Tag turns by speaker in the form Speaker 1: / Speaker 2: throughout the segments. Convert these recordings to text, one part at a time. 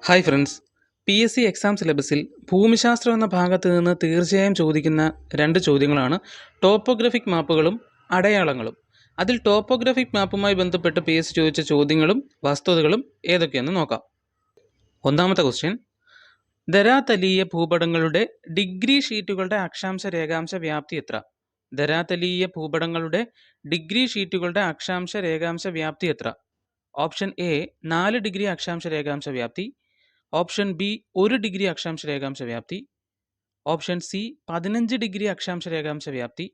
Speaker 1: Hi friends, PSC exam സിലബസിൽ ഭൂമിശാസ്ത്രം എന്ന ഭാഗത്ത് നിന്ന് തീർച്ചയായും ചോദിക്കുന്ന രണ്ട് ചോദ്യങ്ങളാണ് ടോപ്പോഗ്രഫിക് മാപ്പുകളും അടയാളങ്ങളും. അതിൽ ടോപ്പോഗ്രഫിക് മാപ്പുമായി ബന്ധപ്പെട്ട് PSC ചോദിച്ച ചോദ്യങ്ങളും വസ്തുതകളും ഏതൊക്കെയെന്ന് നോക്കാം. ഒന്നാമത്തെ ക്വസ്റ്റ്യൻ, ധരാതലീയ ഭൂപടങ്ങളുടെ ഡിഗ്രി ഷീറ്റുകളുടെ അക്ഷാംശ രേഖാംശ വ്യാപ്തി എത്ര? ധരാതലീയ ഭൂപടങ്ങളുടെ ഡിഗ്രി ഷീറ്റുകളുടെ അക്ഷാംശ രേഖാംശ വ്യാപ്തി എത്ര? ഓപ്ഷൻ എ 4 ഡിഗ്രി അക്ഷാംശ രേഖാംശ വ്യാപ്തി, ഓപ്ഷൻ ബി 1 ഡിഗ്രി അക്ഷാംശ രേഖാംശ വ്യാപ്തി, ഓപ്ഷൻ സി 15 ഡിഗ്രി അക്ഷാംശ രേഖാംശ വ്യാപ്തി,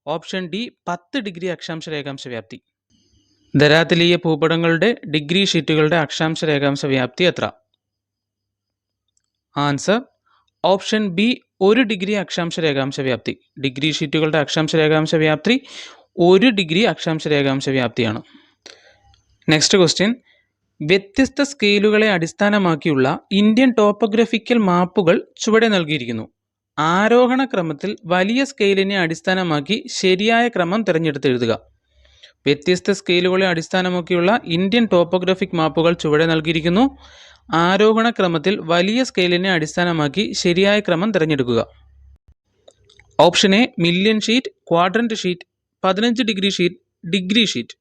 Speaker 1: ഓപ്ഷൻ ഡി 10 ഡിഗ്രി അക്ഷാംശ രേഖാംശ വ്യാപ്തി. ധരാതലീയ ഭൂപടങ്ങളുടെ ഡിഗ്രി ഷീറ്റുകളുടെ അക്ഷാംശ രേഖാംശ വ്യാപ്തി എത്ര? ആൻസർ ഓപ്ഷൻ ബി 1 ഡിഗ്രി അക്ഷാംശ രേഖാംശ വ്യാപ്തി. ഡിഗ്രി ഷീറ്റുകളുടെ അക്ഷാംശ രേഖാംശ വ്യാപ്തി 1 ഡിഗ്രി അക്ഷാംശ രേഖാംശ വ്യാപ്തിയാണ്. നെക്സ്റ്റ് ക്വസ്റ്റ്യൻ, വ്യത്യസ്ത സ്കെയിലുകളെ അടിസ്ഥാനമാക്കിയുള്ള ഇന്ത്യൻ ടോപ്പോഗ്രഫിക്കൽ മാപ്പുകൾ ചുവടെ നൽകിയിരിക്കുന്നു. ആരോഹണ ക്രമത്തിൽ വലിയ സ്കെയിലിനെ അടിസ്ഥാനമാക്കി ശരിയായ ക്രമം തിരഞ്ഞെടുത്ത് എഴുതുക. വ്യത്യസ്ത സ്കെയിലുകളെ അടിസ്ഥാനമാക്കിയുള്ള ഇന്ത്യൻ ടോപ്പോഗ്രഫിക് മാപ്പുകൾ ചുവടെ നൽകിയിരിക്കുന്നു. ആരോഹണ ക്രമത്തിൽ വലിയ സ്കെയിലിനെ അടിസ്ഥാനമാക്കി ശരിയായ ക്രമം തിരഞ്ഞെടുക്കുക. Option A million sheet, quadrant sheet, 15 degree sheet, degree sheet.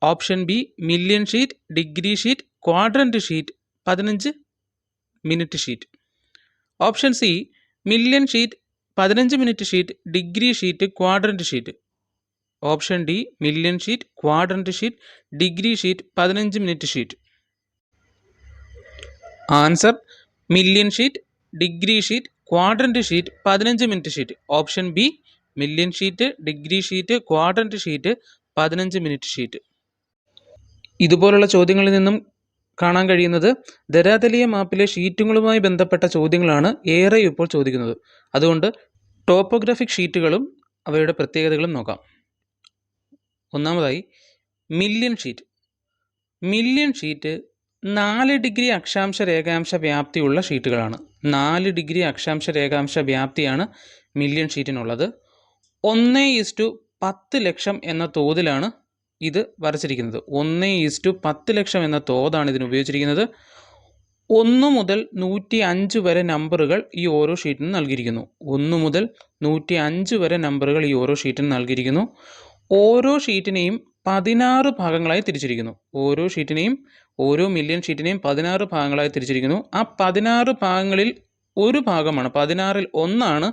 Speaker 1: Option B million sheet, degree sheet, quadrant sheet, 15 minute sheet. Option C million sheet, 15 minute sheet, degree sheet, quadrant sheet. Option D million sheet, quadrant sheet, degree sheet, 15 minute sheet. Answer million sheet, degree sheet, quadrant sheet, 15 minute sheet. Option B million sheet, degree sheet, quadrant sheet, 15 minute sheet. ഇതുപോലുള്ള ചോദ്യങ്ങളിൽ നിന്നും കാണാൻ കഴിയുന്നത് ധരാതലീയ മാപ്പിലെ ഷീറ്റുകളുമായി ബന്ധപ്പെട്ട ചോദ്യങ്ങളാണ് ഏറെ ഇപ്പോൾ ചോദിക്കുന്നത്. അതുകൊണ്ട് ടോപ്പോഗ്രഫിക് ഷീറ്റുകളും അവയുടെ പ്രത്യേകതകളും നോക്കാം. ഒന്നാമതായി million sheet. Million sheet 4 degree അക്ഷാംശ രേഖാംശ വ്യാപ്തിയുള്ള ഷീറ്റുകളാണ്. 4 ഡിഗ്രി അക്ഷാംശ രേഖാംശ വ്യാപ്തിയാണ് മില്യൺ ഷീറ്റിനുള്ളത്. 1:10 ലക്ഷം എന്ന തോതിലാണ് ഇത് വരച്ചിരിക്കുന്നത്. 1:10 ലക്ഷം എന്ന തോതാണ് ഇതിന് ഉപയോഗിച്ചിരിക്കുന്നത്. 1 മുതൽ 105 വരെ നമ്പറുകൾ ഈ ഓരോ ഷീറ്റിനും നൽകിയിരിക്കുന്നു. 1 മുതൽ 105 വരെ നമ്പറുകൾ ഈ ഓരോ ഷീറ്റിനും നൽകിയിരിക്കുന്നു. ഓരോ ഷീറ്റിനെയും 16 ഭാഗങ്ങളായി തിരിച്ചിരിക്കുന്നു. ഓരോ മില്യൺ ഷീറ്റിനെയും 16 ഭാഗങ്ങളായി തിരിച്ചിരിക്കുന്നു. ആ 16 ഭാഗങ്ങളിൽ ഒരു ഭാഗമാണ്, 16-ൽ 1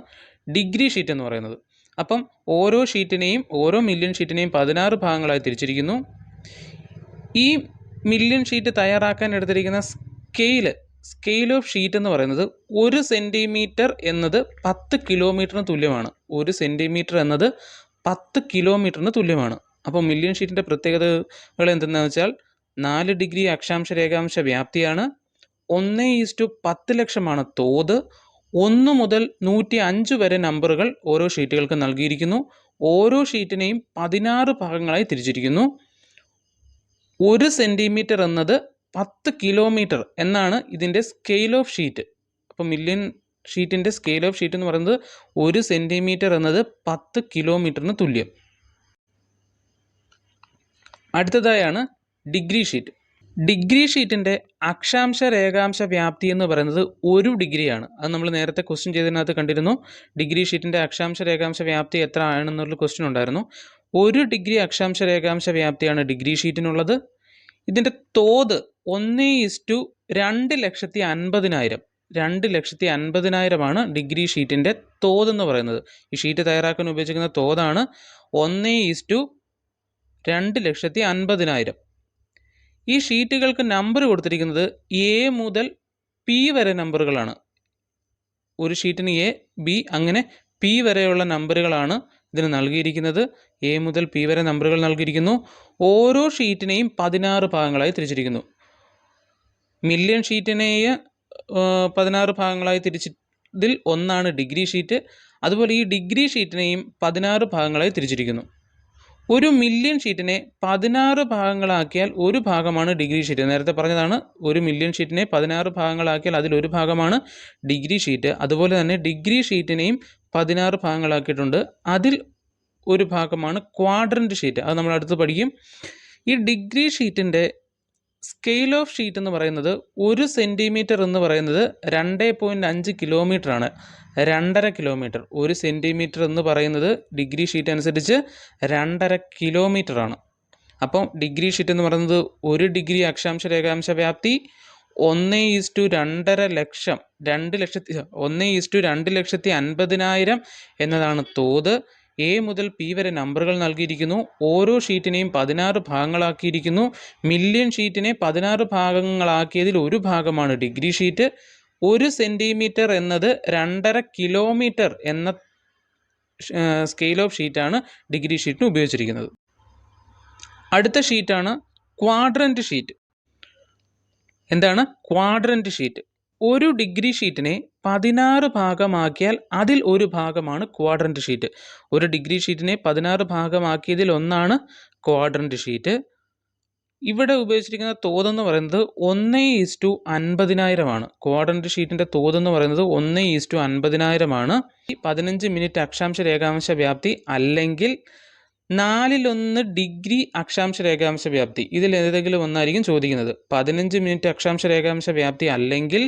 Speaker 1: ഡിഗ്രി ഷീറ്റ് എന്ന് പറയുന്നത്. അപ്പം ഓരോ മില്യൺ ഷീറ്റിനെയും 16 ഭാഗങ്ങളായി തിരിച്ചിരിക്കുന്നു. ഈ മില്യൺ ഷീറ്റ് തയ്യാറാക്കാൻ എടുത്തിരിക്കുന്ന സ്കെയിൽ ഓഫ് ഷീറ്റ് എന്ന് പറയുന്നത് 1 സെൻറ്റിമീറ്റർ എന്നത് 10 കിലോമീറ്ററിന് തുല്യമാണ്. 1 സെൻറ്റിമീറ്റർ എന്നത് 10 കിലോമീറ്ററിന് തുല്യമാണ്. അപ്പോൾ മില്യൺ ഷീറ്റിൻ്റെ പ്രത്യേകതകൾ എന്തെന്ന് വെച്ചാൽ 4 ഡിഗ്രി അക്ഷാംശ രേഖാംശ വ്യാപ്തിയാണ്, 1:10 ലക്ഷമാണ് തോത്, 1 മുതൽ 105 വരെ നമ്പറുകൾ ഓരോ ഷീറ്റുകൾക്ക് നൽകിയിരിക്കുന്നു. ഓരോ ഷീറ്റിനെയും 16 ഭാഗങ്ങളായി തിരിച്ചിരിക്കുന്നു. 1 സെൻറ്റിമീറ്റർ എന്നത് 10 കിലോമീറ്റർ എന്നാണ് ഇതിൻ്റെ സ്കെയിൽ ഓഫ് ഷീറ്റ്. അപ്പോൾ മില്യൺ ഷീറ്റിൻ്റെ സ്കെയിൽ ഓഫ് ഷീറ്റ് എന്ന് പറയുന്നത് 1 സെൻറ്റിമീറ്റർ എന്നത് 10 കിലോമീറ്ററിന് തുല്യം. അടുത്തതായാണ് ഡിഗ്രി ഷീറ്റ്. ഡിഗ്രി ഷീറ്റിൻ്റെ അക്ഷാംശ രേഖാംശ വ്യാപ്തി എന്ന് പറയുന്നത് 1 ഡിഗ്രിയാണ്. അത് നമ്മൾ നേരത്തെ ക്വസ്റ്റ്യൻ ചെയ്തതിനകത്ത് കണ്ടിരുന്നു. ഡിഗ്രി ഷീറ്റിൻ്റെ അക്ഷാംശ രേഖാംശ വ്യാപ്തി എത്ര ആണെന്നുള്ള ക്വസ്റ്റ്യൻ ഉണ്ടായിരുന്നു. 1 ഡിഗ്രി അക്ഷാംശ രേഖാംശ വ്യാപ്തിയാണ് ഡിഗ്രി ഷീറ്റിനുള്ളത്. ഇതിൻ്റെ തോത് 1:2,50,000. 2,50,000 ഡിഗ്രി ഷീറ്റിൻ്റെ തോതെന്ന് പറയുന്നത്. ഈ ഷീറ്റ് തയ്യാറാക്കാൻ ഉപയോഗിച്ചിരിക്കുന്ന തോതാണ് 1:2,50,000. ഈ ഷീറ്റുകൾക്ക് നമ്പർ കൊടുത്തിരിക്കുന്നത് A മുതൽ P വരെ നമ്പറുകളാണ്. ഒരു ഷീറ്റിന് A, B അങ്ങനെ P വരെയുള്ള നമ്പറുകളാണ് ഇതിന് നൽകിയിരിക്കുന്നത്. A മുതൽ P വരെ നമ്പറുകൾ നൽകിയിരിക്കുന്നു. ഓരോ ഷീറ്റിനെയും 16 ഭാഗങ്ങളായി തിരിച്ചിരിക്കുന്നു. മില്യൺ ഷീറ്റിനെ 16 ഭാഗങ്ങളായി തിരിച്ചതിൽ 1 ഡിഗ്രി ഷീറ്റ്. അതുപോലെ ഈ ഡിഗ്രി ഷീറ്റിനെയും 16 ഭാഗങ്ങളായി തിരിച്ചിരിക്കുന്നു. ഒരു മില്യൺ ഷീറ്റിനെ 16 ഭാഗങ്ങളാക്കിയാൽ ഒരു ഭാഗമാണ് ഡിഗ്രി ഷീറ്റ്. നേരത്തെ പറഞ്ഞതാണ്, ഒരു മില്യൺ ഷീറ്റിനെ 16 ഭാഗങ്ങളാക്കിയാൽ അതിലൊരു ഭാഗമാണ് ഡിഗ്രി ഷീറ്റ്. അതുപോലെ തന്നെ ഡിഗ്രി ഷീറ്റിനെയും 16 ഭാഗങ്ങളാക്കിയിട്ടുണ്ട്. അതിൽ ഒരു ഭാഗമാണ് ക്വാഡ്രന്റ് ഷീറ്റ്. അത് നമ്മൾ അടുത്ത് പഠിക്കും. ഈ ഡിഗ്രി ഷീറ്റിൻ്റെ സ്കെയിൽ ഓഫ് ഷീറ്റ് എന്ന് പറയുന്നത് 1 സെൻറ്റിമീറ്റർ എന്ന് പറയുന്നത് 2.5 കിലോമീറ്ററാണ്. 2.5 കിലോമീറ്റർ. 1 സെൻറ്റിമീറ്റർ എന്ന് പറയുന്നത് ഡിഗ്രി ഷീറ്റ് അനുസരിച്ച് 2.5 കിലോമീറ്ററാണ്. അപ്പം ഡിഗ്രി ഷീറ്റ് എന്ന് പറയുന്നത് 1 ഡിഗ്രി അക്ഷാംശ രേഖാംശ വ്യാപ്തി 1:2.5 ലക്ഷം 1:2,50,000 എന്നതാണ് തോത്. എ മുതൽ പി വരെ നമ്പറുകൾ നൽകിയിരിക്കുന്നു. ഓരോ ഷീറ്റിനെയും 16 ഭാഗങ്ങളാക്കിയിരിക്കുന്നു. മില്യൺ ഷീറ്റിനെ 16 ഭാഗങ്ങളാക്കിയതിൽ ഒരു ഭാഗമാണ് ഡിഗ്രി ഷീറ്റ്. 1 സെൻറ്റിമീറ്റർ എന്നത് 2.5 കിലോമീറ്റർ എന്ന സ്കെയിൽ ഓഫ് ഷീറ്റാണ് ഡിഗ്രി ഷീറ്റിന് ഉപയോഗിച്ചിരിക്കുന്നത്. അടുത്ത ഷീറ്റാണ് ക്വാഡ്രൻറ്റ് ഷീറ്റ്. എന്താണ് ക്വാഡ്രൻറ്റ് ഷീറ്റ്? ഒരു ഡിഗ്രി ഷീറ്റിനെ 16 ഭാഗമാക്കിയാൽ അതിൽ ഒരു ഭാഗമാണ് ക്വാഡ്രൻറ്റ് ഷീറ്റ്. ഒരു ഡിഗ്രി ഷീറ്റിനെ 16 ഭാഗമാക്കിയതിൽ ഒന്നാണ് ക്വാഡ്രൻറ്റ് ഷീറ്റ്. ഇവിടെ ഉപയോഗിച്ചിരിക്കുന്ന തോതെന്ന് പറയുന്നത് 1:50,000 ആണ്. ക്വാഡ്രൻറ്റ് ഷീറ്റിൻ്റെ തോതെന്ന് പറയുന്നത് 1:50,000 ആണ്. 15 മിനിറ്റ് അക്ഷാംശ രേഖാംശ വ്യാപ്തി അല്ലെങ്കിൽ 4/1 ഡിഗ്രി അക്ഷാംശ രേഖാംശ വ്യാപ്തി. ഇതിൽ ഏതെങ്കിലും ഒന്നായിരിക്കും ചോദിക്കുന്നത്. 15 മിനിറ്റ് അക്ഷാംശ രേഖാംശ വ്യാപ്തി അല്ലെങ്കിൽ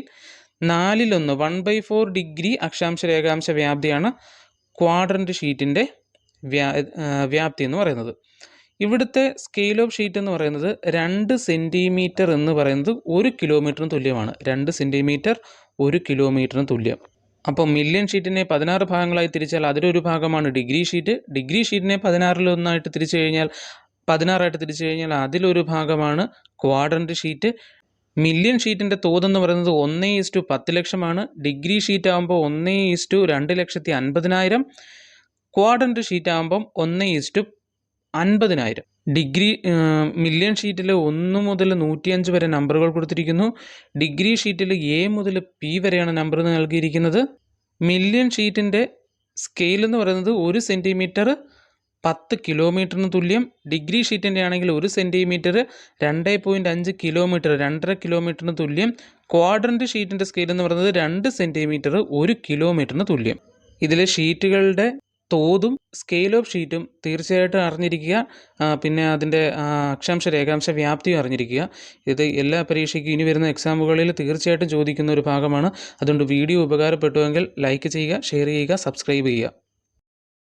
Speaker 1: 4/1 1/4 ഡിഗ്രി അക്ഷാംശ രേഖാംശ വ്യാപ്തിയാണ് ക്വാഡ്രൻറ്റ് ഷീറ്റിൻ്റെ വ്യാപ്തി എന്ന് പറയുന്നത്. ഇവിടുത്തെ സ്കെയിൽ ഓഫ് ഷീറ്റ് എന്ന് പറയുന്നത് 2 സെൻറ്റിമീറ്റർ എന്ന് പറയുന്നത് 1 കിലോമീറ്ററിന് തുല്യമാണ്. 2 സെൻറ്റിമീറ്റർ 1 കിലോമീറ്ററിന് തുല്യം. അപ്പോൾ മില്യൺ ഷീറ്റിനെ 16 ഭാഗങ്ങളായി തിരിച്ചാൽ അതിലൊരു ഭാഗമാണ് ഡിഗ്രി ഷീറ്റ്. ഡിഗ്രി ഷീറ്റിനെ 16 തിരിച്ചു കഴിഞ്ഞാൽ അതിലൊരു ഭാഗമാണ് ക്വാഡ്രൻറ്റ് ഷീറ്റ്. മില്യൺ ഷീറ്റിൻ്റെ തോതെന്ന് പറയുന്നത് 1:10 ലക്ഷമാണ്. ഡിഗ്രി ഷീറ്റ് ആകുമ്പോൾ 1:2,50,000. ക്വാഡ്രൻറ്റ് ഷീറ്റ് ആകുമ്പം 1:50,000. മില്യൺ ഷീറ്റിൽ 1 മുതൽ 105 വരെ നമ്പറുകൾ കൊടുത്തിരിക്കുന്നു. ഡിഗ്രി ഷീറ്റിൽ എ മുതൽ പി വരെയാണ് നമ്പർ നൽകിയിരിക്കുന്നത്. മില്യൺ ഷീറ്റിൻ്റെ സ്കെയിൽ എന്ന് പറയുന്നത് 1 സെൻറ്റിമീറ്റർ 10 കിലോമീറ്ററിന് തുല്യം. ഡിഗ്രി ഷീറ്റിൻ്റെ ആണെങ്കിൽ 1 സെൻറ്റിമീറ്റർ 2.5 കിലോമീറ്റർ 2.5 കിലോമീറ്ററിന് തുല്യം. ക്വാഡ്രൻറ്റ് ഷീറ്റിൻ്റെ സ്കെയിൽ എന്ന് പറയുന്നത് 2 സെൻറ്റിമീറ്റർ 1 കിലോമീറ്ററിന് തുല്യം. ഇതിലെ ഷീറ്റുകളുടെ തോതും സ്കെയിൽ ഓഫ് ഷീറ്റും തീർച്ചയായിട്ടും അറിഞ്ഞിരിക്കുക. പിന്നെ അതിൻ്റെ അക്ഷാംശ രേഖാംശ വ്യാപ്തിയും അറിഞ്ഞിരിക്കുക. ഇത് എല്ലാ പരീക്ഷയ്ക്കും ഇനി വരുന്ന എക്സാമുകളിൽ തീർച്ചയായിട്ടും ചോദിക്കുന്ന ഒരു ഭാഗമാണ്. അതുകൊണ്ട് വീഡിയോ ഉപകാരപ്പെട്ടുവെങ്കിൽ ലൈക്ക് ചെയ്യുക, ഷെയർ ചെയ്യുക, സബ്സ്ക്രൈബ് ചെയ്യുക.